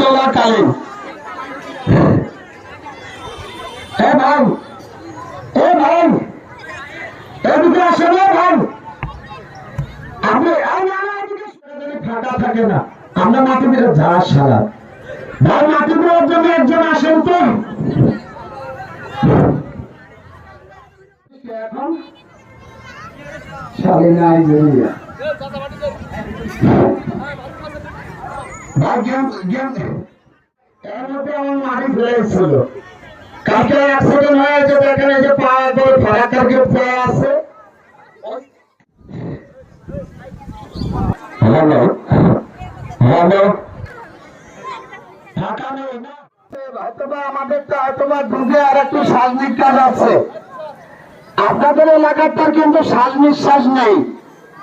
চলাকালীন ভাই এদিকে আসে না ভাই, আপনি ফাঁকা থাকে না, আমরা মাটি দিয়ে যা সারা ভাই মাটি দেওয়ার জন্য একজন আসেন তো। এখন নাইজেরিয়া এর মধ্যে আমার মাটি ফেলেছিল, কালকে অ্যাক্সিডেন্ট হয়েছে, দেখেন এই যে পা ফারাকার গেট পড়ে আছে। হ্যালো হ্যালো ঢাকা নেই না, হয়তোবা আমাদেরটা হয়তোবা ডুবে আর একটু শ্বাস নিঃশ্বাস আছে, আপনাদের এলাকাটার কিন্তু শ্বাস নিঃশ্বাস নেই।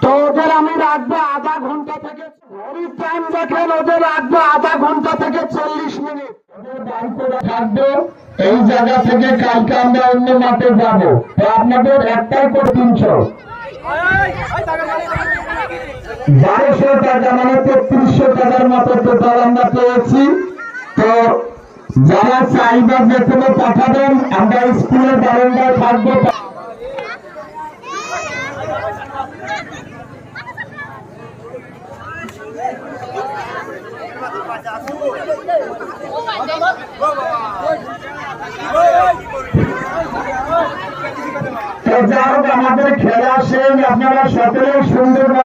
তো ওদের আমি রাখবো আধা ঘন্টা থেকে, ঘড়ির টাইম দেখেন, ওদের রাখবো আধা ঘন্টা থেকে 40 মিনিট। ওদের বাড়ি করে থাকবো এই জায়গা থেকে, কালকে আমরা অন্য মাঠে যাবো। তো আপনাদের একটাই করে 300 1200 টাকা মানে 3300 টাকার মতো টোটাল আমরা পেয়েছি। তো যারা চাইবার বেতনে পাঠাবেন, আমরা স্কুলের বারান্দায় থাকবো। আমাদের খেলা শেষ, আপনারা সকলেই সুন্দর